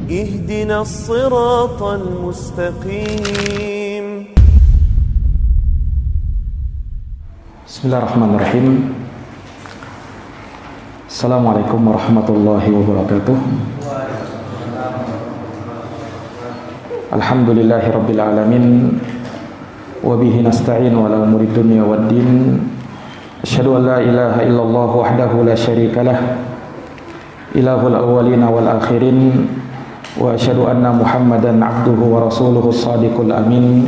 اهدنا الصراط المستقيم. Bismillahirrahmanirrahim. Assalamualaikum warahmatullahi wabarakatuh. Alhamdulillahi rabbil alamin. Wabihi nasta'in wala umuri dunya waddin. Asyhadu an la ilaha illallah wahdahu la syarikalah, ilahul awwalina wal akhirin. Wa asyhadu anna Muhammadan abduhu wa rasuluhu shadiqul amin.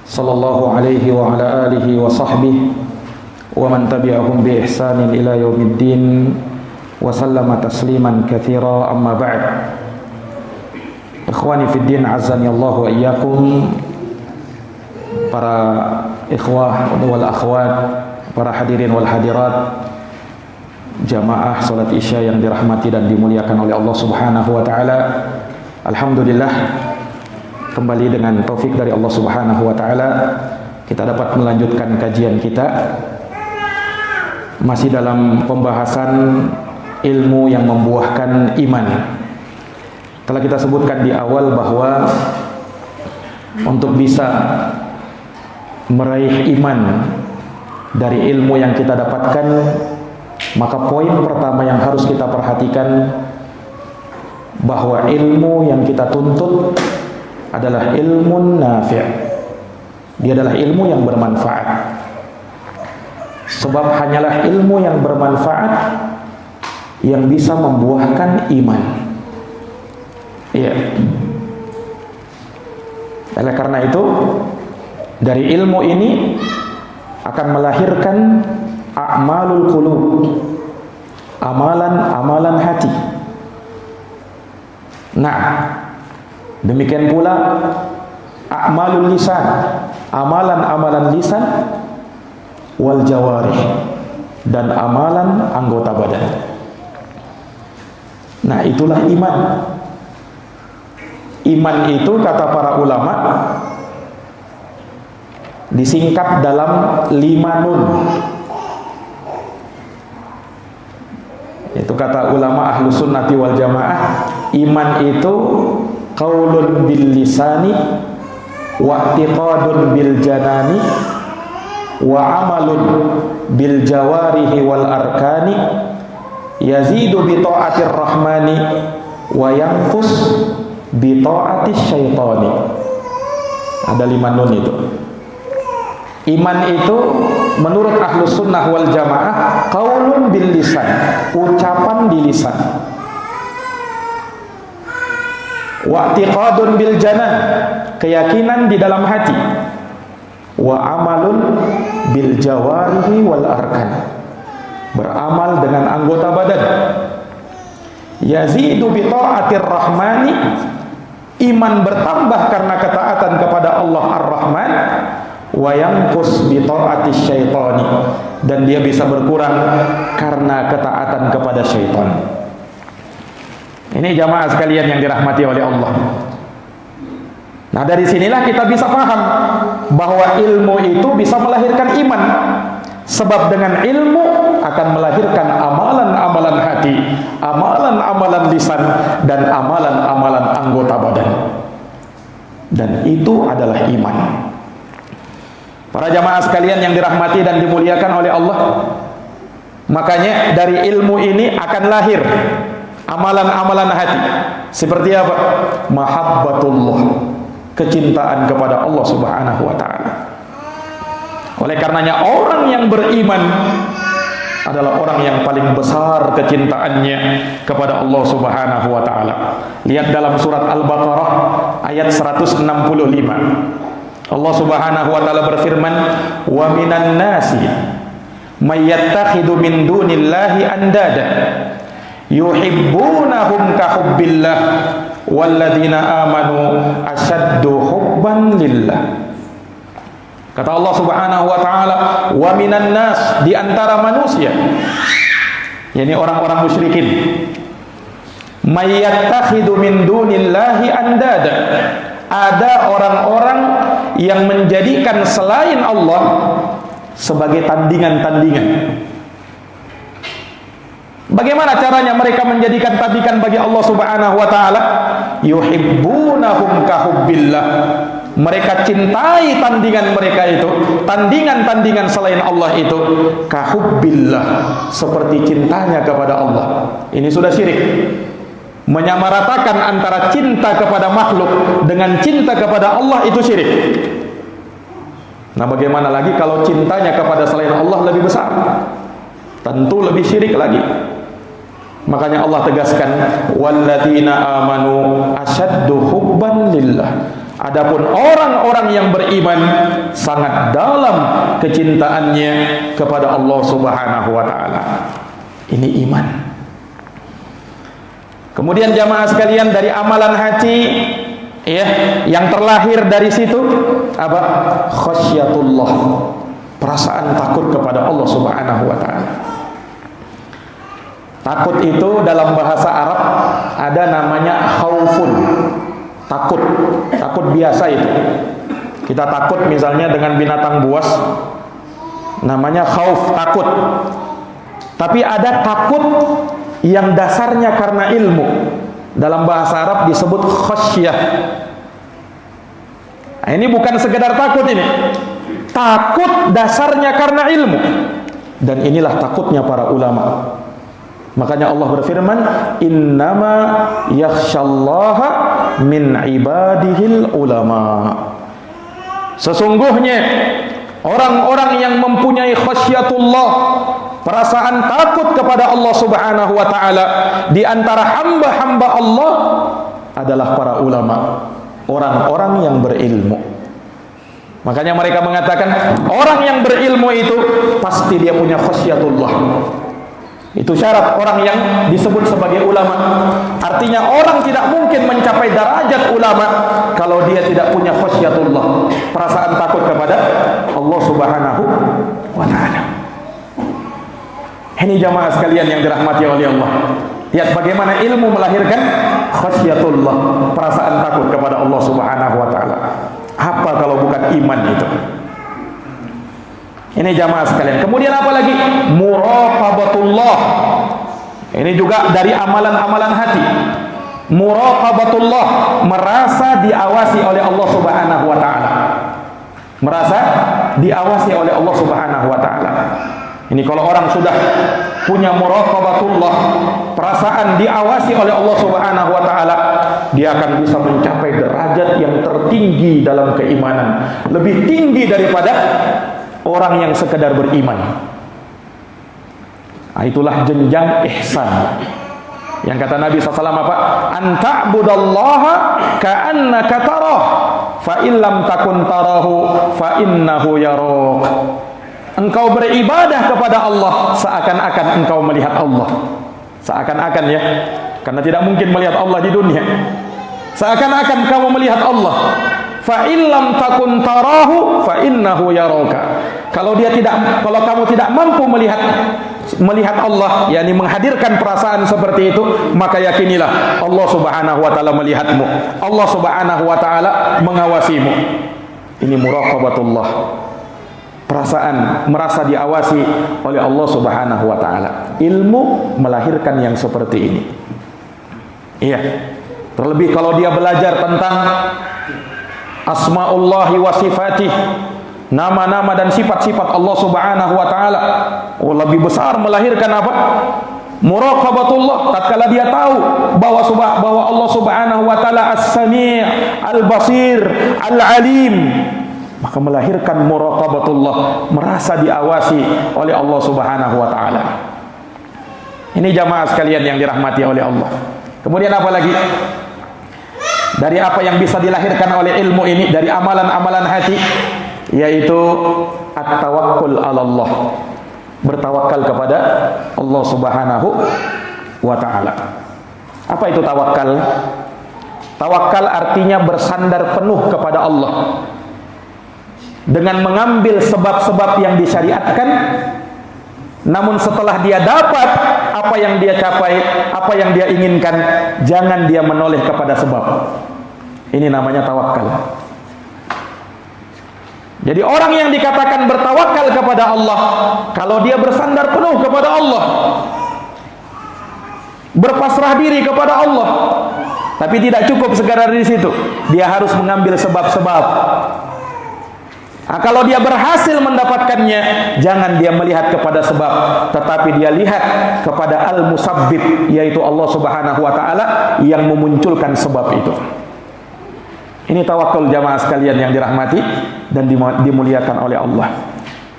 Sallallahu alaihi wa ala alihi wa sahbihi wa man tabi'ahum bi ihsanin ila yaumiddin wa sallama tasliman katsira, amma ba'd. Ikhwani fid din, azani Allah wa iyyakum. Para ikhwah wal akhwat, para hadirin wal hadirat, jamaah salat Isya yang dirahmati dan dimuliakan oleh Allah Subhanahu wa taala. Alhamdulillah, kembali dengan taufik dari Allah Subhanahu wa taala kita dapat melanjutkan kajian kita masih dalam pembahasan ilmu yang membuahkan iman. Telah kita sebutkan di awal bahwa untuk bisa meraih iman dari ilmu yang kita dapatkan, maka poin pertama yang harus kita perhatikan bahwa ilmu yang kita tuntut adalah ilmu nafi'. Dia adalah ilmu yang bermanfaat. Sebab hanyalah ilmu yang bermanfaat yang bisa membuahkan iman. Iya. Oleh karena itu, dari ilmu ini akan melahirkan a'malul qulub, amalan-amalan hati. Nah, demikian pula a'malul lisan, amalan-amalan lisan, wal jawarih, dan amalan anggota badan. Nah, itulah iman. Iman itu kata para ulama disingkat dalam 5 nun. Itu kata ulama ahlu sunnati wal jamaah, iman itu qaulun bil lisani wa i'tiqadun bil janani wa amalun bil jawarihi wal arkani yazidu bi ta'atir rahmani wa yanqus bi ta'atis syaitani. Ada 5 nun itu. Iman itu menurut ahlu sunnah wal jamaah qaulun bil lisan, ucapan di lisan, wa i'tiqadun bil janan, keyakinan di dalam hati, wa amalun bil jawarihi wal arkan, beramal dengan anggota badan. Yazidu bi ta'atir rahmani, iman bertambah karena ketaatan kepada Allah Ar-Rahman. Wa yanqus bi ta'atis syaitani, dan dia bisa berkurang karena ketaatan kepada syaitan. Ini jamaah sekalian yang dirahmati oleh Allah. Nah, dari sinilah kita bisa paham bahwa ilmu itu bisa melahirkan iman. Sebab dengan ilmu akan melahirkan amalan-amalan hati, amalan-amalan lisan, dan amalan-amalan anggota badan. Dan itu adalah iman. Para jamaah sekalian yang dirahmati dan dimuliakan oleh Allah, makanya dari ilmu ini akan lahir amalan-amalan hati. Seperti apa? Mahabbatullah, kecintaan kepada Allah Subhanahu wa ta'ala. Oleh karenanya orang yang beriman adalah orang yang paling besar kecintaannya kepada Allah Subhanahu wa ta'ala. Lihat dalam surat Al-Baqarah ayat 165. Allah Subhanahu wa ta'ala berfirman, wa minan nasi may yattakhidhu min dunillahi andada yuhibbunahum ka hubbillah walladzina amanu asyaddu hubban lillah. Kata Allah Subhanahu wa ta'ala, wa minan nas, di antara manusia, yakni orang-orang musyrikin, may yattakhidhu min dunillahi andada, ada orang-orang yang menjadikan selain Allah sebagai tandingan-tandingan. Bagaimana caranya mereka menjadikan tandingan bagi Allah Subhanahu wa ta'ala? yuhibbunahum kahubbillah. Mereka cintai tandingan mereka itu, tandingan-tandingan selain Allah itu, kahubbillah, seperti cintanya kepada Allah. Ini sudah syirik. Menyamaratakan antara cinta kepada makhluk dengan cinta kepada Allah itu syirik. Nah, bagaimana lagi kalau cintanya kepada selain Allah lebih besar? Tentu lebih syirik lagi. Makanya Allah tegaskan, walladzina amanu asyaddu hubban lillah. Adapun orang-orang yang beriman sangat dalam kecintaannya kepada Allah Subhanahu wa taala. Ini iman. Kemudian jamaah sekalian, dari amalan hati ya yang terlahir dari situ apa? Khasyatullah. Perasaan takut kepada Allah Subhanahu wa taala. Takut itu dalam bahasa Arab ada namanya khaufun. Takut, takut biasa itu. Kita takut misalnya dengan binatang buas, namanya khauf, takut. Tapi ada takut yang dasarnya karena ilmu. Dalam bahasa Arab disebut khasyah. Nah, ini bukan sekedar takut ini. Takut dasarnya karena ilmu. Dan inilah takutnya para ulama. Makanya Allah berfirman, innama yakhsyallaha min ibadihil ulama. Sesungguhnya orang-orang yang mempunyai khasyatullah, perasaan takut kepada Allah Subhanahu wa taala, di antara hamba-hamba Allah adalah para ulama, orang-orang yang berilmu. Makanya mereka mengatakan orang yang berilmu itu pasti dia punya khasyatullah. Itu syarat orang yang disebut sebagai ulama. Artinya orang tidak mungkin mencapai derajat ulama kalau dia tidak punya khasyatullah, perasaan takut kepada Allah Subhanahu wa taala. Ini jamaah sekalian yang dirahmati oleh Allah. Lihat bagaimana ilmu melahirkan khasyatullah, perasaan takut kepada Allah Subhanahu wa taala. Apa kalau bukan iman itu? Ini jamaah sekalian. Kemudian apa lagi? Muraqabatullah. Ini juga dari amalan-amalan hati. Muraqabatullah, merasa diawasi oleh Allah Subhanahu wa taala. Merasa diawasi oleh Allah Subhanahu wa taala. Ini kalau orang sudah punya muraqabatullah, perasaan diawasi oleh Allah Subhanahu wa taala, dia akan bisa mencapai derajat yang tertinggi dalam keimanan, lebih tinggi daripada orang yang sekedar beriman. Nah, itulah jenjang ihsan. Yang kata Nabi SAW apa? Anta'budallaha ka'annaka tarah, fa in lam takun tarahu fa innahu yarak. Engkau beribadah kepada Allah seakan-akan engkau melihat Allah. Seakan-akan ya, karena tidak mungkin melihat Allah di dunia. Seakan-akan kamu melihat Allah. Fa illam takun tarahu fa innahu yaraka. Kalau kamu tidak mampu melihat Allah, yakni menghadirkan perasaan seperti itu, maka yakinilah Allah Subhanahu wa taala melihatmu. Allah Subhanahu wa taala mengawasimu. Ini muraqabatullah. Perasaan merasa diawasi oleh Allah Subhanahu wa taala. Ilmu melahirkan yang seperti ini. Iya. Terlebih kalau dia belajar tentang asma'ullahi wa sifatih, nama-nama dan sifat-sifat Allah Subhanahu wa taala, lebih besar melahirkan apa? Muraqabatullah. Tatkala dia tahu bahwa Allah Subhanahu wa taala As-Sami', Al-Basir, Al-Alim, maka melahirkan muraqabatullah, merasa diawasi oleh Allah Subhanahu wa taala. Ini jamaah sekalian yang dirahmati oleh Allah. Kemudian apa lagi? Dari apa yang bisa dilahirkan oleh ilmu ini, dari amalan-amalan hati, yaitu at-tawakkul 'ala Allah. Bertawakal kepada Allah Subhanahu wa taala. Apa itu tawakal? Tawakal artinya bersandar penuh kepada Allah. Dengan mengambil sebab-sebab yang disyariatkan, namun setelah dia dapat apa yang dia capai, apa yang dia inginkan, jangan dia menoleh kepada sebab. Ini namanya tawakal. Jadi orang yang dikatakan bertawakal kepada Allah, kalau dia bersandar penuh kepada Allah, berpasrah diri kepada Allah, Tapi tidak cukup sekadar di situ. Dia harus mengambil sebab-sebab. Nah, kalau dia berhasil mendapatkannya, jangan dia melihat kepada sebab, tetapi dia lihat kepada al-musabbib, yaitu Allah Subhanahu wa taala yang memunculkan sebab itu. Ini tawakal jamaah sekalian yang dirahmati dan dimuliakan oleh Allah.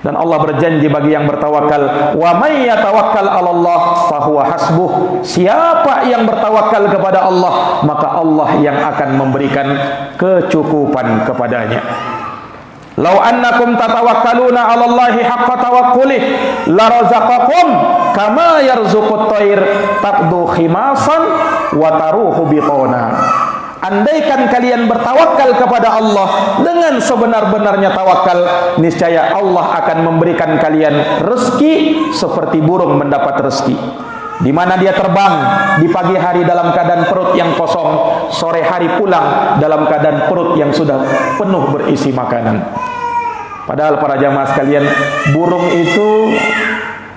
Dan Allah berjanji bagi yang bertawakal, wa may yatawakkal 'alallah fahuwa hasbuh. Siapa yang bertawakal kepada Allah, maka Allah yang akan memberikan kecukupan kepadanya. Lau annakum tatawakkaluna 'alallahi haqqa tawakkulih la razaqakum kama yarzuqut thair taqdu khimasan wa taruhu bitona. Andaikan kalian bertawakal kepada Allah dengan sebenar-benarnya tawakal, niscaya Allah akan memberikan kalian rezeki seperti burung mendapat rezeki. Di mana dia terbang di pagi hari dalam keadaan perut yang kosong, sore hari pulang dalam keadaan perut yang sudah penuh berisi makanan. Padahal para jamaah sekalian, burung itu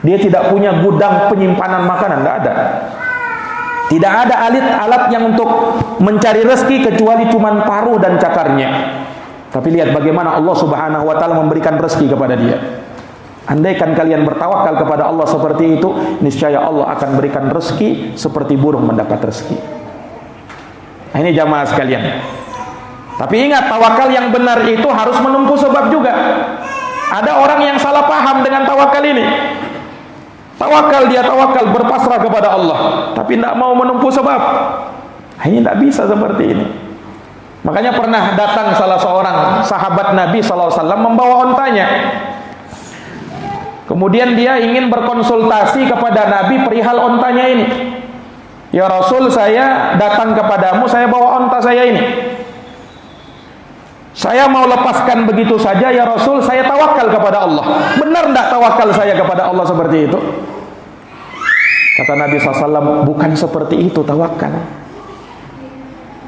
dia tidak punya gudang penyimpanan makanan, tidak ada. Tidak ada alat yang untuk mencari rezeki kecuali cuman paruh dan cakarnya. Tapi lihat bagaimana Allah Subhanahu wa taala memberikan rezeki kepada dia. Andaikan kalian bertawakal kepada Allah seperti itu, niscaya Allah akan berikan rezeki seperti burung mendapat rezeki. Nah, ini jamaah sekalian. Tapi ingat, tawakal yang benar itu harus menempuh sebab juga. Ada orang yang salah paham dengan tawakal ini. Tawakal, dia tawakal, berpasrah kepada Allah, tapi tidak mau menempuh sebab. Ini tidak bisa seperti ini. Makanya pernah datang salah seorang sahabat Nabi SAW membawa ontanya. Kemudian dia ingin berkonsultasi kepada Nabi perihal ontanya ini. Ya Rasul, saya datang kepadamu, saya bawa onta saya ini. Saya mau lepaskan begitu saja, ya Rasul, saya tawakal kepada Allah. Benar tidak tawakal saya kepada Allah seperti itu? Kata Nabi SAW, bukan seperti itu tawakal.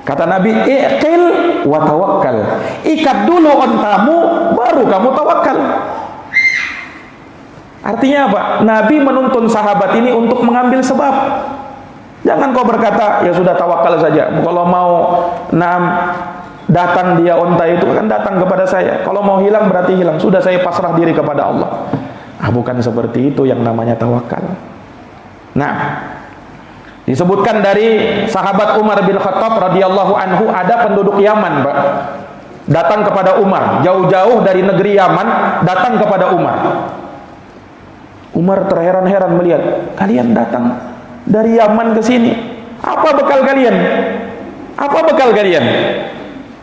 Kata Nabi, iqil wa tawakkal. Ikat dulu ontamu, baru kamu tawakal. Artinya apa? Nabi menuntun sahabat ini untuk mengambil sebab. Jangan kau berkata, ya sudah tawakal saja. Kalau mau datang dia onta itu kan datang kepada saya. Kalau mau hilang berarti hilang. Sudah saya pasrah diri kepada Allah. Bukan seperti itu yang namanya tawakal. Nah, disebutkan dari sahabat Umar bin Khattab radhiyallahu anhu, ada penduduk Yaman, Pak, datang kepada Umar, jauh-jauh dari negeri Yaman datang kepada Umar. Umar terheran-heran melihat, kalian datang dari Yaman ke sini, apa bekal kalian? Apa bekal kalian?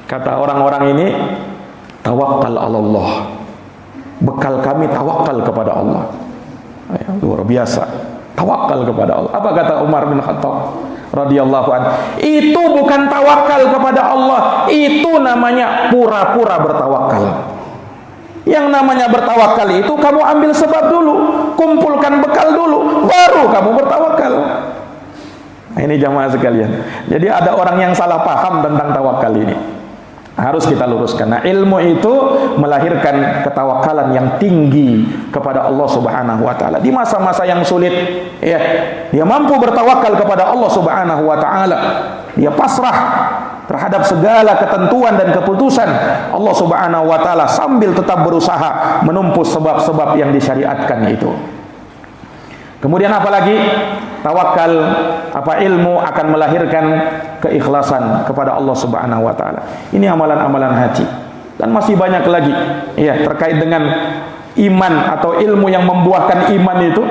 Kata orang-orang ini, tawakkal Allah. Bekal kami tawakal kepada Allah. Luar biasa. Tawakal kepada Allah. Apa kata Umar bin Khattab radhiyallahu anhu? Itu bukan tawakal kepada Allah, itu namanya pura-pura bertawakal. Yang namanya bertawakal itu kamu ambil sebab dulu, kumpulkan bekal dulu, baru kamu bertawakal. Nah, ini jamaah sekalian. Jadi ada orang yang salah paham tentang tawakal ini. Harus kita luruskan. Nah, ilmu itu melahirkan ketawakalan yang tinggi kepada Allah Subhanahu wa taala. Di masa-masa yang sulit, ya, dia mampu bertawakal kepada Allah Subhanahu wa taala. Dia pasrah terhadap segala ketentuan dan keputusan Allah Subhanahu wa taala sambil tetap berusaha menempuh sebab-sebab yang disyariatkan itu. Kemudian apalagi tawakal, ilmu akan melahirkan keikhlasan kepada Allah Subhanahu wa taala. Ini amalan-amalan hati. Dan masih banyak lagi ya terkait dengan iman atau ilmu yang membuahkan iman itu,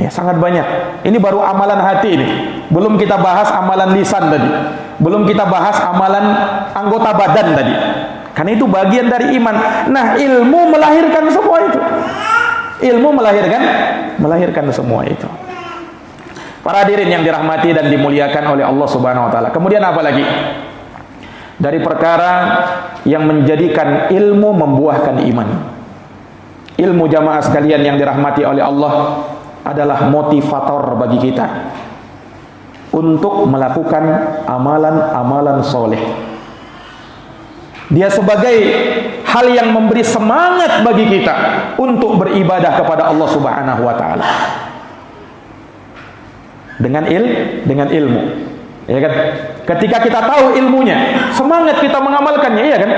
ya sangat banyak. Ini baru amalan hati ini. Belum kita bahas amalan lisan tadi. Belum kita bahas amalan anggota badan tadi. Karena itu bagian dari iman. Nah, ilmu melahirkan semua itu. Ilmu melahirkan semua itu. Para hadirin yang dirahmati dan dimuliakan oleh Allah Subhanahu wa taala. Kemudian apa lagi? Dari perkara yang menjadikan ilmu membuahkan iman. Ilmu jamaah sekalian yang dirahmati oleh Allah adalah motivator bagi kita untuk melakukan amalan-amalan soleh. Dia sebagai hal yang memberi semangat bagi kita untuk beribadah kepada Allah Subhanahu wa taala. Dengan ilmu, ya kan? Ketika kita tahu ilmunya, semangat kita mengamalkannya, iya kan?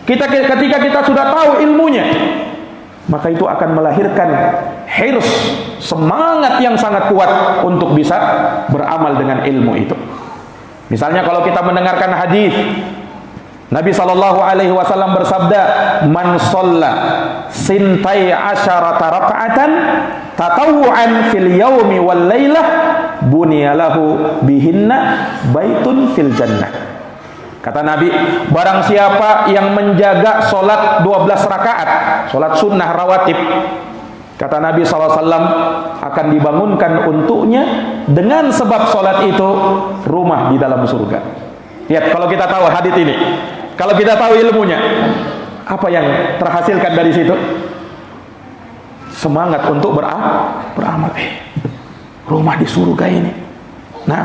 Ketika kita sudah tahu ilmunya, maka itu akan melahirkan hirs, semangat yang sangat kuat untuk bisa beramal dengan ilmu itu. Misalnya kalau kita mendengarkan hadis, Nabi SAW bersabda, "Man shalla sintai asyarata raka'atan tatawu'an fil yaumi wal lailah bunyalahu bihinna baitun fil jannah." Kata Nabi, barang siapa yang menjaga solat 12 rakaat, solat sunnah rawatib, kata Nabi SAW, akan dibangunkan untuknya dengan sebab solat itu rumah di dalam surga. Lihat, kalau kita tahu hadits ini, kalau kita tahu ilmunya, apa yang terhasilkan dari situ? Semangat untuk beramal. Rumah di surga ini. Nah,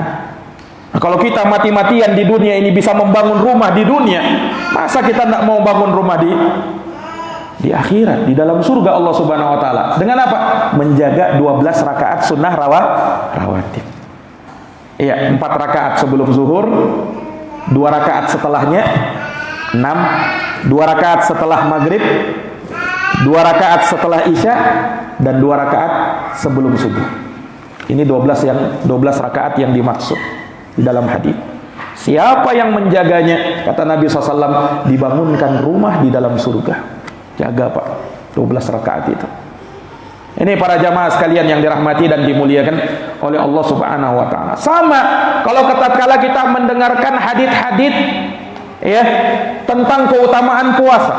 kalau kita mati-matian di dunia ini bisa membangun rumah di dunia, masa kita tidak mau bangun rumah di akhirat, di dalam surga Allah Subhanahu wa taala? Dengan apa? Menjaga 12 rakaat sunnah rawatib. Iya, 4 rakaat sebelum zuhur, 2 rakaat setelahnya, 6, 2 rakaat setelah maghrib, 2 rakaat setelah isya, dan 2 rakaat sebelum subuh. Ini 12 rakaat yang dimaksud di dalam hadis. Siapa yang menjaganya, kata Nabi SAW, dibangunkan rumah di dalam surga. Jaga Pak, 12 rakaat itu. Ini para jamaah sekalian yang dirahmati dan dimuliakan oleh Allah Subhanahu wa taala. Sama kalau tatkala kita mendengarkan hadis-hadis ya tentang keutamaan puasa.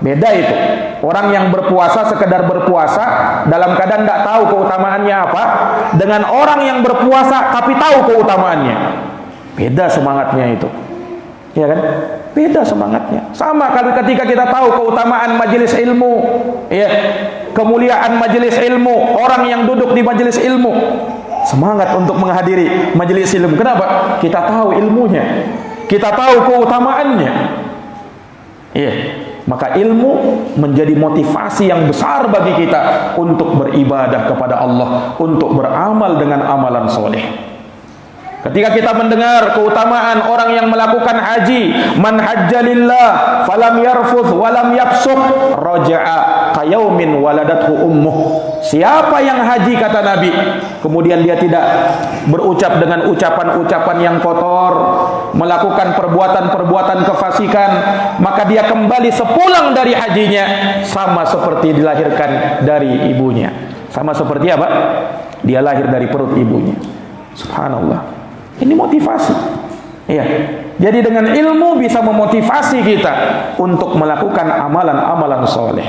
Beda itu. Orang yang berpuasa sekedar berpuasa dalam keadaan tidak tahu keutamaannya apa, dengan orang yang berpuasa tapi tahu keutamaannya. Beda semangatnya itu. Ya kan? Beda semangatnya. Sama kalau ketika kita tahu keutamaan majelis ilmu, ya, kemuliaan majelis ilmu, orang yang duduk di majelis ilmu, semangat untuk menghadiri majelis ilmu. Kenapa? Kita tahu ilmunya. Kita tahu keutamaannya. Iya. Maka ilmu menjadi motivasi yang besar bagi kita untuk beribadah kepada Allah, untuk beramal dengan amalan soleh. Ketika kita mendengar keutamaan orang yang melakukan haji, man hajjalillah falam yarfuth walam yafsuq raja'a kayaumin waladathu ummuh. Siapa yang haji, kata Nabi, kemudian dia tidak berucap dengan ucapan-ucapan yang kotor, melakukan perbuatan-perbuatan kefasikan, maka dia kembali sepulang dari hajinya sama seperti dilahirkan dari ibunya. Sama seperti apa? Dia lahir dari perut ibunya. Subhanallah. Ini motivasi. Iya. Jadi dengan ilmu bisa memotivasi kita untuk melakukan amalan-amalan soleh.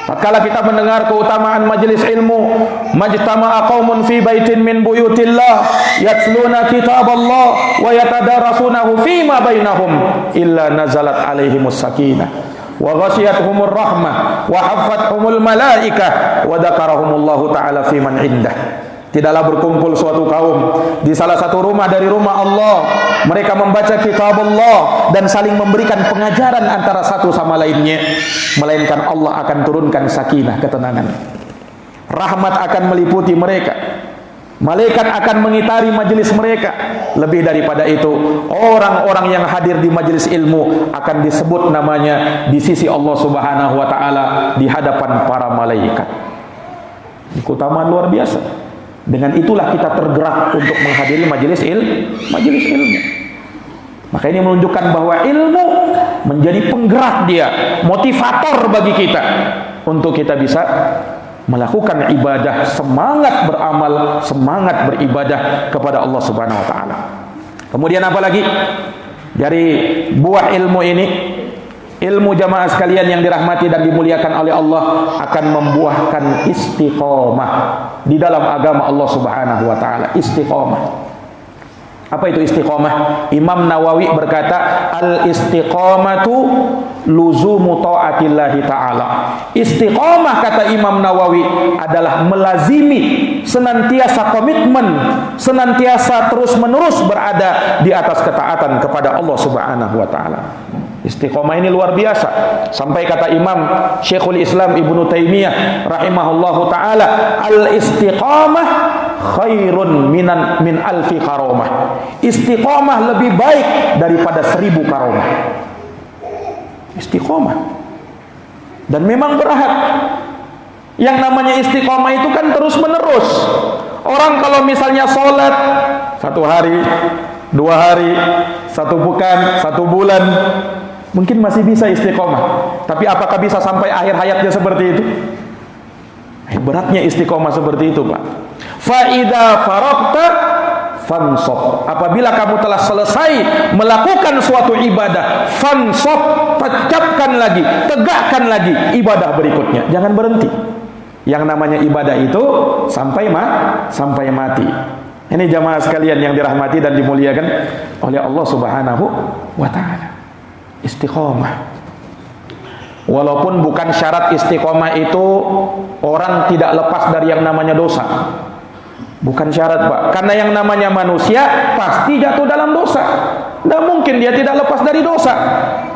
Tatkala kita mendengar keutamaan majelis ilmu, majtama'a qaumun fi baitin min buyutillah yatluna kitaballah wa yatadarasunahu fima bainahum illa nazalat alaihimus sakinah wa ghashiyatuhumur rahmah wa haffathumul malaikah wa dzakarahumullahu ta'ala fi man indah. Tidaklah berkumpul suatu kaum di salah satu rumah dari rumah Allah, mereka membaca kitab Allah dan saling memberikan pengajaran antara satu sama lainnya, melainkan Allah akan turunkan sakinah, ketenangan, rahmat akan meliputi mereka, malaikat akan mengitari majelis mereka. Lebih daripada itu, orang-orang yang hadir di majelis ilmu akan disebut namanya di sisi Allah Subhanahu wa taala di hadapan para malaikat. Ini keutamaan luar biasa. Dengan itulah kita tergerak untuk menghadiri majelis ilmu. Maka ini menunjukkan bahwa ilmu menjadi penggerak dia, motivator bagi kita untuk kita bisa melakukan ibadah, semangat beramal, semangat beribadah kepada Allah Subhanahu wa taala. Kemudian apa lagi? Dari buah ilmu ini, ilmu jamaah sekalian yang dirahmati dan dimuliakan oleh Allah, akan membuahkan istiqomah di dalam agama Allah Subhanahu wa taala. Istiqomah. Apa itu istiqomah? Imam Nawawi berkata, al-istiqomatu luzumu ta'atillahi ta'ala. Istiqomah, kata Imam Nawawi, adalah melazimi, senantiasa komitmen, senantiasa terus-menerus berada di atas ketaatan kepada Allah Subhanahu wa taala. Istiqomah ini luar biasa. Sampai kata Imam Syekhul Islam Ibnu Taimiyah rahimahullahu taala, al-istiqamah khairun min alfi karamah. Istiqomah lebih baik daripada 1000 karamah. Istiqomah. Dan memang berhak. Yang namanya istiqomah itu kan terus menerus. Orang kalau misalnya sholat 1 hari, 2 hari, 1 pekan, 1 bulan, mungkin masih bisa istiqomah. Tapi apakah bisa sampai akhir hayatnya seperti itu? Beratnya istiqomah seperti itu, Pak. Fa idza faragta fansab. Apabila kamu telah selesai melakukan suatu ibadah, fansab, tegakkan lagi, tegakkan lagi ibadah berikutnya. Jangan berhenti. Yang namanya ibadah itu sampai mati. Ini jamaah sekalian yang dirahmati dan dimuliakan oleh Allah Subhanahu wa taala. Istiqomah. Walaupun bukan syarat istiqomah itu orang tidak lepas dari yang namanya dosa. Bukan syarat, Pak. Karena yang namanya manusia pasti jatuh dalam dosa. Tidak mungkin dia tidak lepas dari dosa.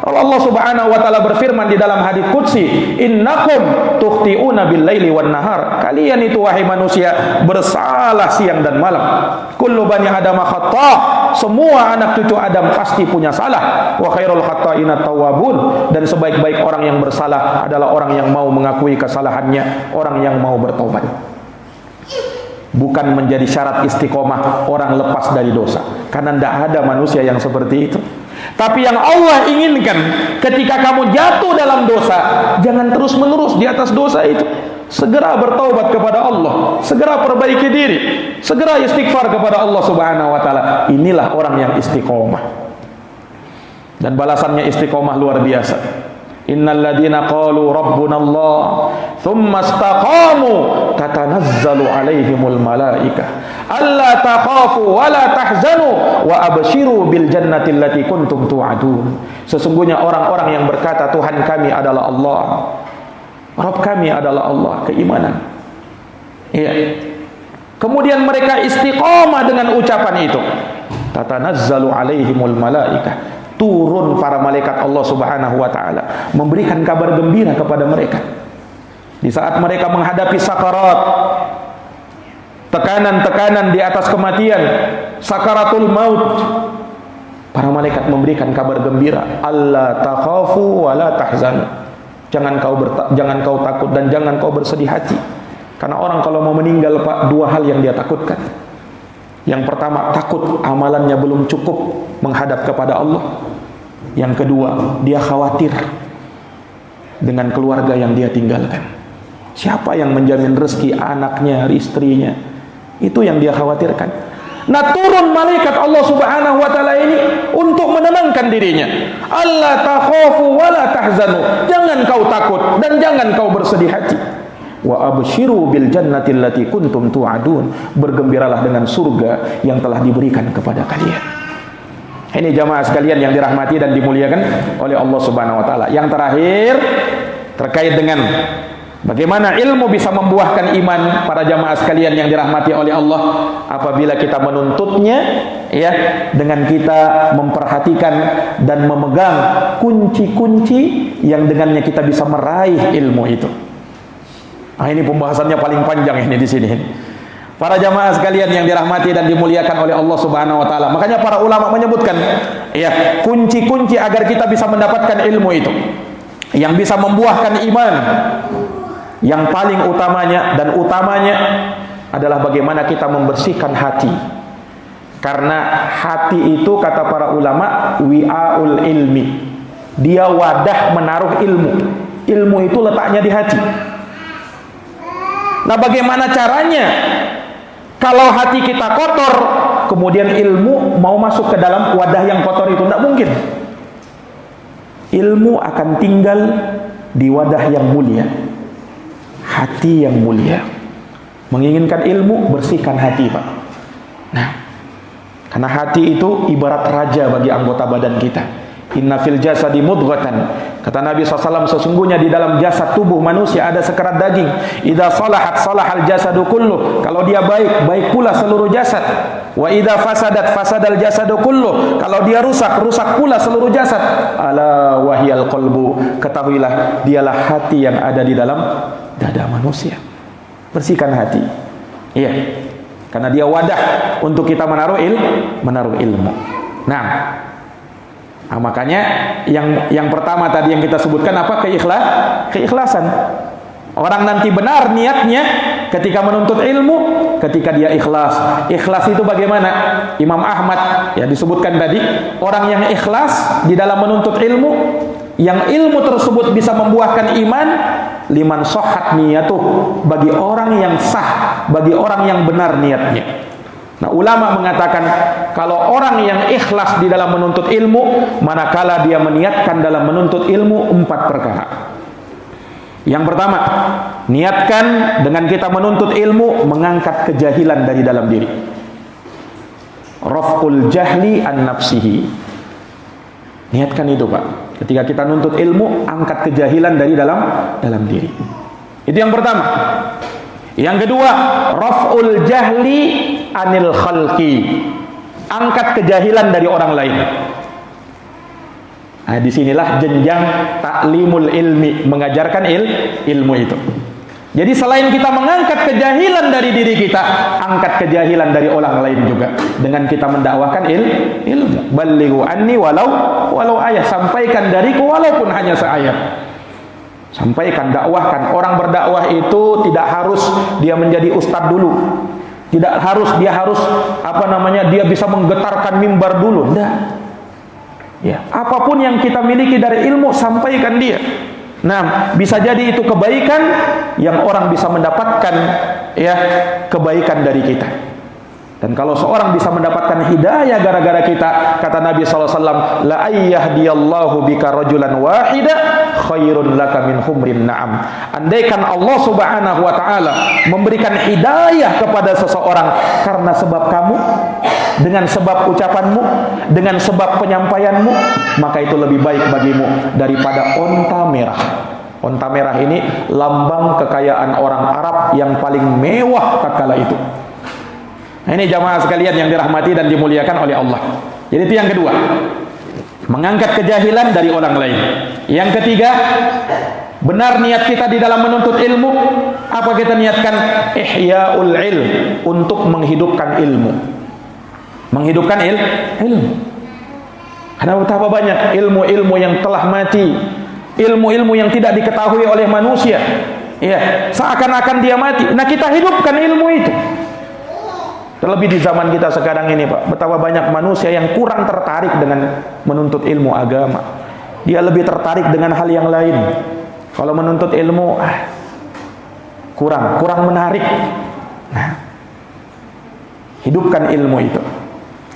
Allah Subhanahu wa taala berfirman di dalam hadits qudsi, "Innakum tukhti'una bil-laili wan-nahar." Kalian itu wahai manusia bersalah siang dan malam. Kullu bani Adam khata'. Semua anak cucu Adam pasti punya salah. Wa khairul khata'ina tawwabun. Dan sebaik-baik orang yang bersalah adalah orang yang mau mengakui kesalahannya, orang yang mau bertobat. Bukan menjadi syarat istiqomah orang lepas dari dosa, karena tidak ada manusia yang seperti itu. Tapi yang Allah inginkan, ketika kamu jatuh dalam dosa, jangan terus menerus di atas dosa itu. Segera bertaubat kepada Allah, segera perbaiki diri, segera istighfar kepada Allah Subhanahu wa taala. Inilah orang yang istiqomah. Dan balasannya istiqomah luar biasa. Innal ladzina qalu rabbuna Allah thumma istaqamu tatanazzalu alaihimul malaikah alla takhafu wa la tahzanu wa abshiru bil jannati allati kuntum tu'adun. Sesungguhnya orang-orang yang berkata Tuhan kami adalah Allah, Rabb kami adalah Allah, keimanan. Iya. Kemudian mereka istiqamah dengan ucapan itu. Tatanazzalu alaihimul malaikah. Turun para malaikat Allah Subhanahu wa taala memberikan kabar gembira kepada mereka. Di saat mereka menghadapi sakarat, tekanan-tekanan di atas kematian, sakaratul maut, para malaikat memberikan kabar gembira, alla takhafu wa la tahzanu. Jangan kau takut dan jangan kau bersedih hati. Karena orang kalau mau meninggal, Pak, 2 hal yang dia takutkan. Yang pertama, takut amalannya belum cukup menghadap kepada Allah. Yang kedua, dia khawatir dengan keluarga yang dia tinggalkan. Siapa yang menjamin rezeki anaknya, istrinya? Itu yang dia khawatirkan. Nah, turun malaikat Allah Subhanahu wa taala ini untuk menenangkan dirinya. Alla takhafu wa la tahzanu. Jangan kau takut dan jangan kau bersedih hati. Wa abshiru bil jannati allati kuntum tu'adun. Bergembiralah dengan surga yang telah diberikan kepada kalian. Ini jamaah sekalian yang dirahmati dan dimuliakan oleh Allah Subhanahu wa taala. Yang terakhir terkait dengan bagaimana ilmu bisa membuahkan iman, para jamaah sekalian yang dirahmati oleh Allah, apabila kita menuntutnya ya dengan kita memperhatikan dan memegang kunci-kunci yang dengannya kita bisa meraih ilmu itu. Nah, ini pembahasannya paling panjang ini di sini. Para jamaah sekalian yang dirahmati dan dimuliakan oleh Allah Subhanahu wa taala. Makanya para ulama menyebutkan ya, kunci-kunci agar kita bisa mendapatkan ilmu itu yang bisa membuahkan iman. Yang paling utamanya dan utamanya adalah bagaimana kita membersihkan hati. Karena hati itu kata para ulama wi'aul ilmi. Dia wadah menaruh ilmu. Ilmu itu letaknya di hati. Nah, bagaimana caranya? Kalau hati kita kotor, kemudian ilmu mau masuk ke dalam wadah yang kotor itu, tidak mungkin. Ilmu akan tinggal di wadah yang mulia, hati yang mulia. Menginginkan ilmu, bersihkan hati, Pak. Nah, karena hati itu ibarat raja bagi anggota badan kita. Inna fil jasadi mudghatan. Kata Nabi SAW, sesungguhnya di dalam jasad tubuh manusia ada sekerat daging. Idza salahat salahal jasadu kullu. Kalau dia baik, baik pula seluruh jasad. Wa idza fasadat fasadal jasadu kullu. Kalau dia rusak, rusak pula seluruh jasad. Ala wahyal qalbu. Ketahuilah, dialah hati yang ada di dalam dada manusia. Bersihkan hati. Iya. karena dia wadah untuk kita menaruh ilmu. Nah, makanya yang pertama tadi yang kita sebutkan apa? Keikhlasan. Orang nanti benar niatnya ketika menuntut ilmu, ketika dia ikhlas. Ikhlas itu bagaimana? Imam Ahmad ya disebutkan tadi, orang yang ikhlas di dalam menuntut ilmu, yang ilmu tersebut bisa membuahkan iman, liman sahhat niyatuh, bagi orang yang sah, bagi orang yang benar niatnya. Nah, ulama mengatakan kalau orang yang ikhlas di dalam menuntut ilmu, manakala dia meniatkan dalam menuntut ilmu 4 perkara. Yang pertama, niatkan dengan kita menuntut ilmu mengangkat kejahilan dari dalam diri. Raf'ul jahli an nafsihi. Niatkan itu, Pak. Ketika kita nuntut ilmu, angkat kejahilan dari dalam diri. Itu yang pertama. Yang kedua, raf'ul jahli anil khalqi. Angkat kejahilan dari orang lain. Nah, disinilah jenjang taklimul ilmi, mengajarkan ilmu itu. Jadi selain kita mengangkat kejahilan dari diri kita, angkat kejahilan dari orang lain juga dengan kita mendakwahkan ilmu. Ballighu anni walau ayat, sampaikan dariku walaupun hanya seayat. Sampaikan, dakwahkan. Orang berdakwah itu tidak harus dia menjadi ustadz dulu. Tidak harus dia dia bisa menggetarkan mimbar dulu. Enggak. Ya, apapun yang kita miliki dari ilmu, sampaikan dia. Nah, bisa jadi itu kebaikan yang orang bisa mendapatkan ya kebaikan dari kita. Dan kalau seorang bisa mendapatkan hidayah gara-gara kita, kata Nabi SAW, la ayyahdiyallahu bika rajulan wahida khairun laka min humrin na'am. Andaikan Allah Subhanahu wa taala memberikan hidayah kepada seseorang karena sebab kamu, dengan sebab ucapanmu, dengan sebab penyampaianmu, maka itu lebih baik bagimu daripada onta merah. Onta merah ini lambang kekayaan orang Arab yang paling mewah tatkala itu. Nah, ini jamaah sekalian yang dirahmati dan dimuliakan oleh Allah. Jadi itu yang kedua, mengangkat kejahilan dari orang lain. Yang ketiga, benar niat kita di dalam menuntut ilmu. Apa kita niatkan? Ihya'ul ilm, untuk menghidupkan ilmu. Menghidupkan ilmu. Karena betapa banyak ilmu-ilmu yang telah mati, ilmu-ilmu yang tidak diketahui oleh manusia. Ya, seakan-akan dia mati. Nah, kita hidupkan ilmu itu. Terlebih di zaman kita sekarang ini, Pak, betapa banyak manusia yang kurang tertarik dengan menuntut ilmu agama. Dia lebih tertarik dengan hal yang lain. Kalau menuntut ilmu kurang menarik. Nah, hidupkan ilmu itu.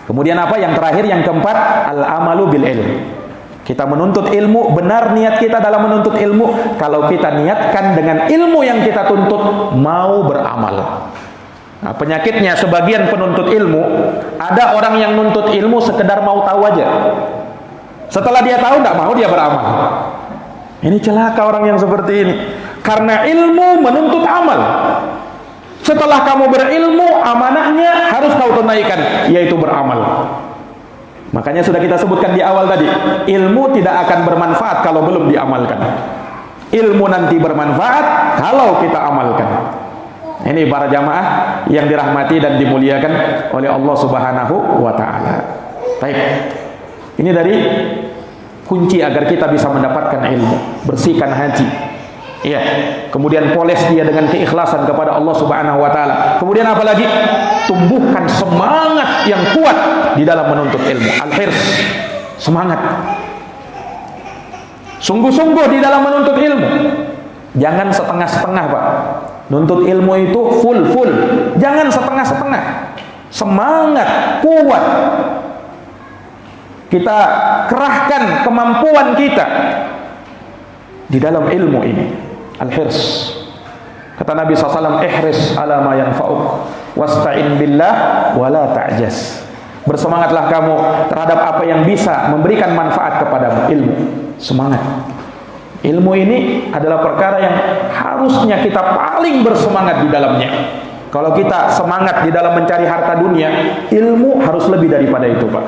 Kemudian apa? Yang terakhir, yang keempat, al-amalu bil ilm. Kita menuntut ilmu, benar niat kita dalam menuntut ilmu. Kalau kita niatkan dengan ilmu yang kita tuntut, mau beramal. Nah, penyakitnya sebagian penuntut ilmu, ada orang yang nuntut ilmu sekedar mau tahu aja. Setelah dia tahu, tidak mau dia beramal. Ini celaka orang yang seperti ini. Karena ilmu menuntut amal. Setelah kamu berilmu, amanahnya harus kau tunaikan, yaitu beramal. Makanya sudah kita sebutkan di awal tadi, ilmu tidak akan bermanfaat kalau belum diamalkan. Ilmu nanti bermanfaat kalau kita amalkan. Ini para jamaah yang dirahmati dan dimuliakan oleh Allah Subhanahu wa taala. Baik. Ini dari kunci agar kita bisa mendapatkan ilmu. Bersihkan hati. Iya. Kemudian poles dia dengan keikhlasan kepada Allah Subhanahu wa taala. Kemudian apa lagi? Tumbuhkan semangat yang kuat di dalam menuntut ilmu. Al-hirs. Semangat. Sungguh-sungguh di dalam menuntut ilmu. Jangan setengah-setengah, Pak. Nuntut ilmu itu full. Jangan setengah-setengah. Semangat, kuat. Kita kerahkan kemampuan kita di dalam ilmu ini. Al-hirs. Kata Nabi SAW, ihris ala ma yanfa'uk wasta'in billah wala ta'jaz. Bersemangatlah kamu terhadap apa yang bisa memberikan manfaat kepadamu. Ilmu. Semangat. Ilmu ini adalah perkara yang harusnya kita paling bersemangat di dalamnya. Kalau kita semangat di dalam mencari harta dunia, ilmu harus lebih daripada itu, Pak.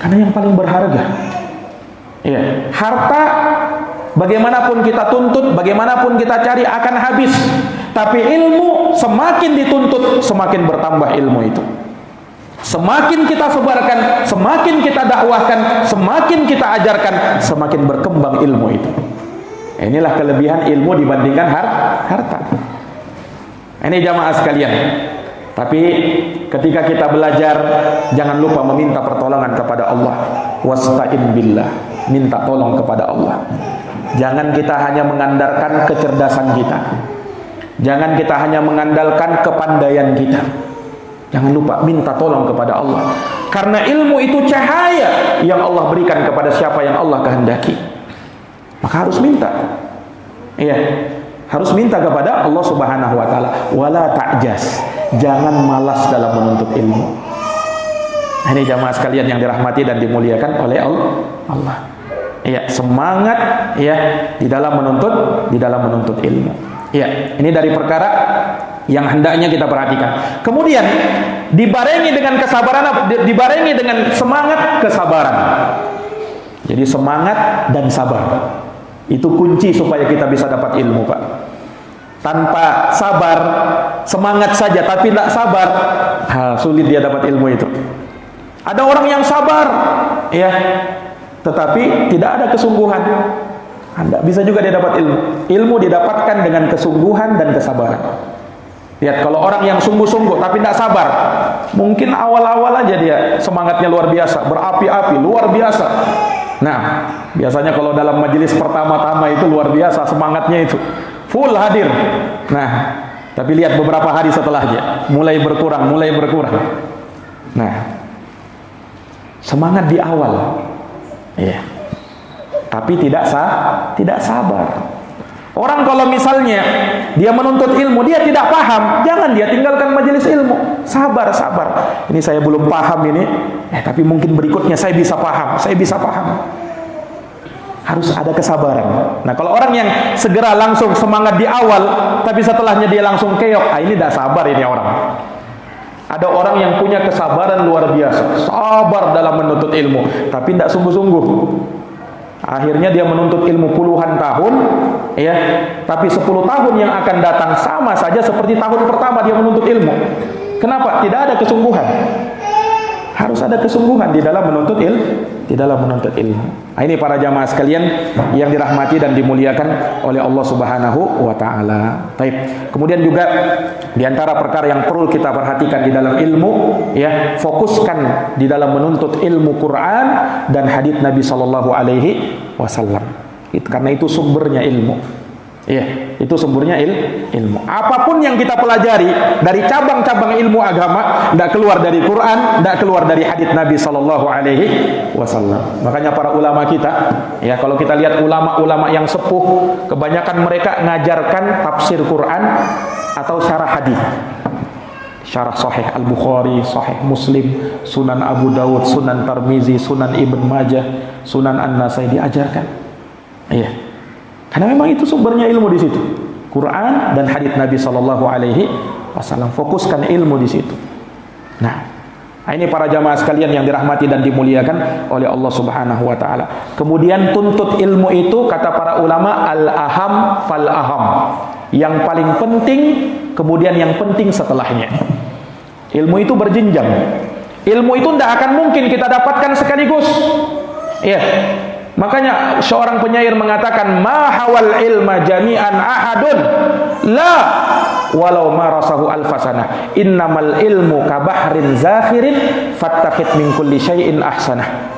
Karena yang paling berharga. Iya, harta bagaimanapun kita tuntut, bagaimanapun kita cari akan habis. Tapi ilmu semakin dituntut, semakin bertambah ilmu itu. Semakin kita sebarkan, semakin kita dakwahkan, semakin kita ajarkan, semakin berkembang ilmu itu. Inilah kelebihan ilmu dibandingkan harta. Ini jamaah sekalian. Tapi ketika kita belajar, jangan lupa meminta pertolongan kepada Allah. Wasta'in billah, minta tolong kepada Allah. Jangan kita hanya mengandalkan kecerdasan kita. Jangan kita hanya mengandalkan kepandaian kita. Jangan lupa minta tolong kepada Allah. Karena ilmu itu cahaya yang Allah berikan kepada siapa yang Allah kehendaki. Maka harus minta. Iya, harus minta kepada Allah Subhanahu wa taala. Wala ta'jas. Jangan malas dalam menuntut ilmu. Ini jamaah sekalian yang dirahmati dan dimuliakan oleh Allah. Iya, semangat ya di dalam menuntut ilmu. Iya, ini dari perkara yang hendaknya kita perhatikan. Kemudian dibarengi dengan kesabaran, dibarengi dengan semangat kesabaran. Jadi semangat dan sabar itu kunci supaya kita bisa dapat ilmu, Pak. Tanpa sabar, semangat saja tapi tidak sabar, sulit dia dapat ilmu itu. Ada orang yang sabar, ya, tetapi tidak ada kesungguhan. Anda bisa juga dia dapat ilmu. Ilmu didapatkan dengan kesungguhan dan kesabaran. Lihat, kalau orang yang sungguh-sungguh tapi tidak sabar, mungkin awal-awal aja dia semangatnya luar biasa, berapi-api, luar biasa. Nah, biasanya kalau dalam majelis pertama-tama itu luar biasa semangatnya itu, full hadir. Nah, tapi lihat beberapa hari setelahnya, mulai berkurang. Nah, semangat di awal, ya, tapi tidak sabar. Orang kalau misalnya dia menuntut ilmu, dia tidak paham, jangan dia tinggalkan majelis ilmu. Sabar. Ini saya belum paham ini, tapi mungkin berikutnya saya bisa paham. Harus ada kesabaran. Nah, kalau orang yang segera langsung semangat di awal, tapi setelahnya dia langsung keok, ini tidak sabar ini orang. Ada orang yang punya kesabaran luar biasa, sabar dalam menuntut ilmu, tapi tidak sungguh-sungguh. Akhirnya dia menuntut ilmu puluhan tahun, ya, tapi 10 tahun yang akan datang sama saja seperti tahun pertama dia menuntut ilmu. Kenapa? Tidak ada kesungguhan. Harus ada kesungguhan di dalam menuntut ilmu. Nah, ini para jamaah sekalian yang dirahmati dan dimuliakan oleh Allah Subhanahu wa taala. Baik. Kemudian juga di antara perkara yang perlu kita perhatikan di dalam ilmu, ya, fokuskan di dalam menuntut ilmu Quran dan hadits Nabi sallallahu alaihi wasallam. Karena itu sumbernya ilmu. Ya, itu sumbernya ilmu. Apapun yang kita pelajari dari cabang-cabang ilmu agama, tidak keluar dari Quran, tidak keluar dari hadits Nabi sallallahu alaihi wasallam. Makanya para ulama kita, ya, kalau kita lihat ulama-ulama yang sepuh, kebanyakan mereka ngajarkan tafsir Quran atau syarah hadis. Syarah Sahih Al-Bukhari, Sahih Muslim, Sunan Abu Dawud, Sunan Tirmizi, Sunan Ibn Majah, Sunan An-Nasai diajarkan. Iya. Karena memang itu sumbernya ilmu di situ. Quran dan hadits Nabi sallallahu alaihi wasallam. Fokuskan ilmu di situ. Nah, ini para jamaah sekalian yang dirahmati dan dimuliakan oleh Allah Subhanahu wa taala. Kemudian tuntut ilmu itu kata para ulama al-aham fal-aham. Yang paling penting, kemudian yang penting setelahnya. Ilmu itu berjenjang. Ilmu itu tidak akan mungkin kita dapatkan sekaligus. Iya. Makanya seorang penyair mengatakan ma hawal ilma jami'an ahadun la walau marasahu alfasana innamal ilmu kabahrin zakhirin fattaqit min kulli syai'in ahsanah.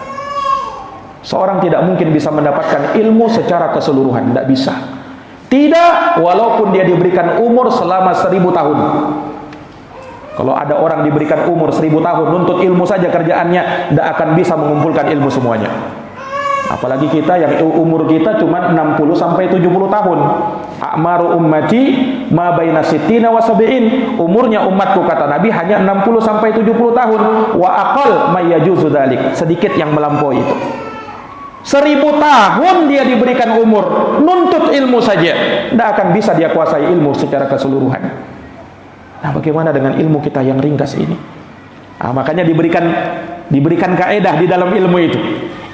Seorang tidak mungkin bisa mendapatkan ilmu secara keseluruhan, tidak bisa. Tidak walaupun dia diberikan umur selama 1000 tahun. Kalau ada orang diberikan umur 1000 tahun nuntut ilmu saja kerjaannya, tidak akan bisa mengumpulkan ilmu semuanya. Apalagi kita yang umur kita cuma 60 sampai 70 tahun. A'maru ummati ma baina sittina wa sab'in. Umurnya umatku kata Nabi hanya 60 sampai 70 tahun. Wa aqal may yajuzu dzalik. Sedikit yang melampaui itu. 1000 tahun dia diberikan umur, nuntut ilmu saja, tidak akan bisa dia kuasai ilmu secara keseluruhan. Nah, bagaimana dengan ilmu kita yang ringkas ini? Nah, makanya diberikan kaedah di dalam ilmu itu.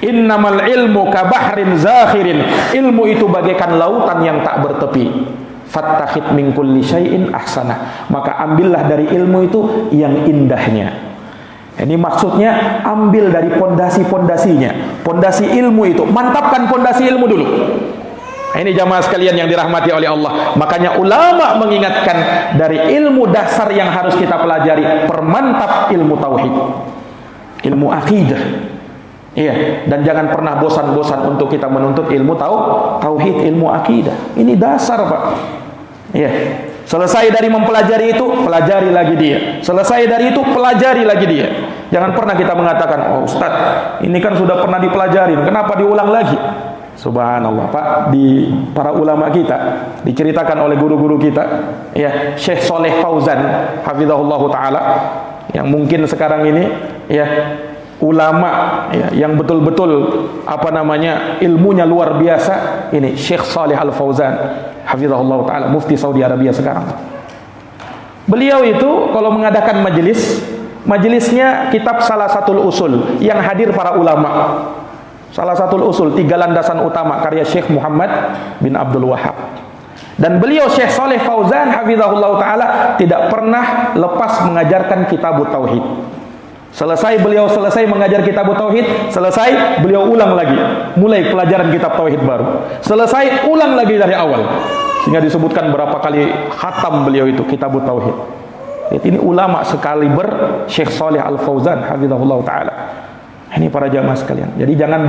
Innamal ilmu kabahrin zakhirin. Ilmu itu bagaikan lautan yang tak bertepi. Fattakhid min kulli syai'in ahsana. Maka ambillah dari ilmu itu yang indahnya. Ini maksudnya ambil dari pondasi-pondasinya. Pondasi ilmu itu, mantapkan pondasi ilmu dulu. Ini jamaah sekalian yang dirahmati oleh Allah. Makanya ulama mengingatkan dari ilmu dasar yang harus kita pelajari, permantap ilmu tauhid, ilmu akidah. Iya, dan jangan pernah bosan-bosan untuk kita menuntut ilmu tauhid, ilmu akidah. Ini dasar, Pak. Iya. Selesai dari mempelajari itu, pelajari lagi dia. Selesai dari itu, pelajari lagi dia. Jangan pernah kita mengatakan, "Oh, Ustaz, ini kan sudah pernah dipelajari, kenapa diulang lagi?" Subhanallah, Pak, di para ulama kita diceritakan oleh guru-guru kita, ya, Syekh Saleh Fauzan hafizahullahu taala, yang mungkin sekarang ini ya ulama ya, yang betul-betul ilmunya luar biasa. Ini Syekh Saleh Al Fauzan hafizahullahu taala, mufti Saudi Arabia sekarang. Beliau itu kalau mengadakan majelisnya kitab Salasatul Usul yang hadir para ulama. Salasatul Usul, 3 landasan utama karya Syekh Muhammad bin Abdul Wahhab. Dan beliau Syekh Saleh Fauzan hafizahullah ta'ala tidak pernah lepas mengajarkan kitabut tauhid. Beliau selesai mengajar kitabut tauhid, selesai beliau ulang lagi, mulai pelajaran kitab tauhid baru. Selesai ulang lagi dari awal. Sehingga disebutkan berapa kali khatam beliau itu kitabut tauhid. Ini ulama sekaliber Syekh Saleh Al Fauzan hafizahullah ta'ala. Ini para jamaah sekalian. Jadi jangan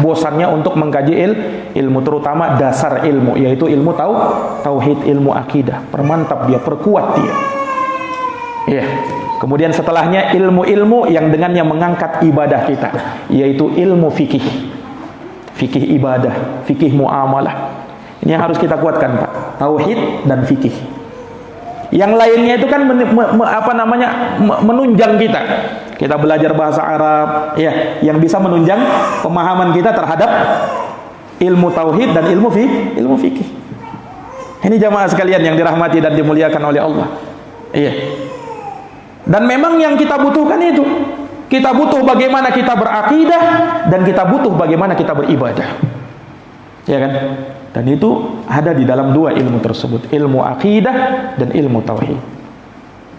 bosannya untuk mengkaji ilmu, terutama dasar ilmu, yaitu ilmu tauhid, ilmu akidah. Permantap dia, perkuat dia. Iya. Kemudian setelahnya ilmu-ilmu yang dengannya mengangkat ibadah kita, yaitu ilmu fikih. Fikih ibadah, fikih muamalah. Ini yang harus kita kuatkan, Pak. Tauhid dan fikih. Yang lainnya itu kan menunjang kita. Kita belajar bahasa Arab, ya, yang bisa menunjang pemahaman kita terhadap ilmu tauhid dan ilmu fikih. Ini jamaah sekalian yang dirahmati dan dimuliakan oleh Allah. Iya. Dan memang yang kita butuhkan itu, kita butuh bagaimana kita berakidah dan kita butuh bagaimana kita beribadah. Ya kan? Dan itu ada di dalam 2 ilmu tersebut, ilmu akidah dan ilmu tauhid.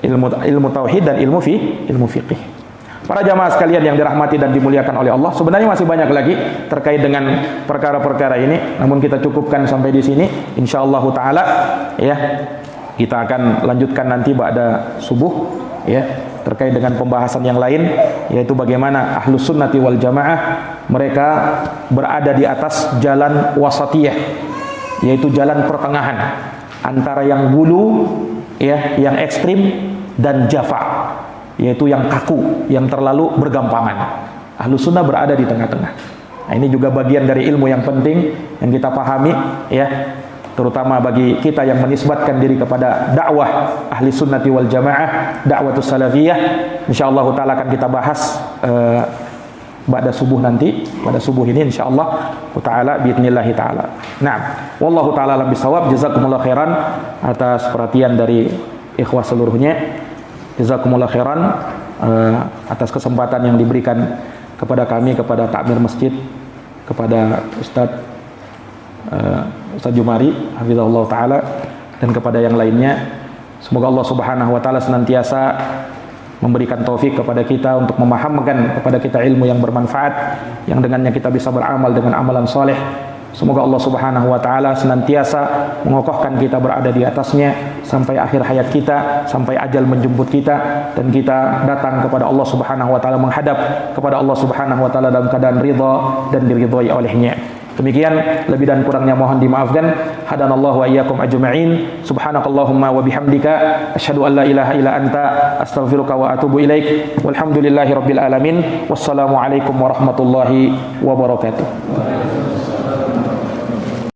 Ilmu tauhid dan ilmu fikih. Para jamaah sekalian yang dirahmati dan dimuliakan oleh Allah, sebenarnya masih banyak lagi terkait dengan perkara-perkara ini, namun kita cukupkan sampai di sini. Insyaallah taala ya, kita akan lanjutkan nanti ba'da subuh ya, terkait dengan pembahasan yang lain, yaitu bagaimana Ahlus Sunnati wal Jamaah mereka berada di atas jalan wasatiyah, yaitu jalan pertengahan antara yang gulu ya, yang ekstrim, dan jafa, yaitu yang kaku, yang terlalu bergampangan. Ahlus Sunnah berada di tengah-tengah. Nah, ini juga bagian dari ilmu yang penting yang kita pahami ya, terutama bagi kita yang menisbatkan diri kepada dakwah Ahli Sunnati wal Jamaah, dakwatus salafiyah. Insyaallah taala akan kita bahas pada subuh nanti, pada subuh ini insyaallah taala biidznillah taala. Naam, wallahu taala alam bisawab. Jazakumullah khairan atas perhatian dari ikhwah seluruhnya. Jazakumullah khairan atas kesempatan yang diberikan kepada kami, kepada takmir masjid, kepada Ustaz Jumari hafizahullah taala, dan kepada yang lainnya. Semoga Allah Subhanahu wa taala senantiasa memberikan taufik kepada kita untuk memahamkan kepada kita ilmu yang bermanfaat, yang dengannya kita bisa beramal dengan amalan soleh. Semoga Allah Subhanahu wa taala senantiasa mengokohkan kita berada di atasnya sampai akhir hayat kita, sampai ajal menjemput kita, dan kita datang kepada Allah Subhanahu wa taala, menghadap kepada Allah Subhanahu wa taala dalam keadaan ridha dan diridhai olehnya. Demikian, lebih dan kurangnya mohon dimaafkan. Hadanallahu wa iyyakum ajma'in. Subhanakallahumma wa bihamdika asyhadu an la ilaha illa anta astaghfiruka wa atubu ilaik. Walhamdulillahi rabbil alamin. Wassalamu alaikum warahmatullahi wabarakatuh.